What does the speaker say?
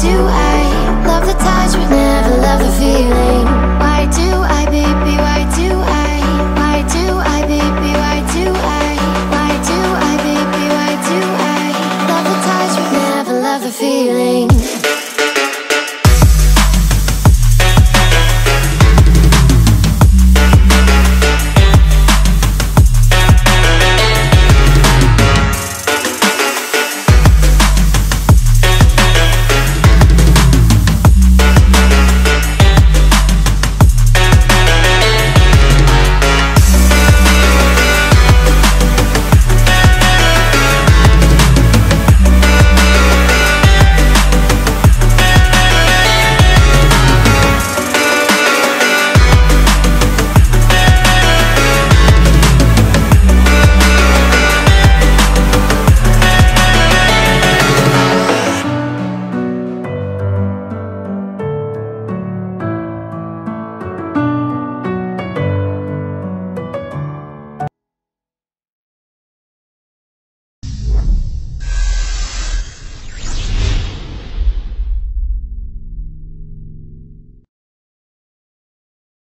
do I love the touch but never love the feeling? Why do I, baby, why do I? Why do I, baby, why do I? Why do I, baby, why do I love the touch but never love the feeling?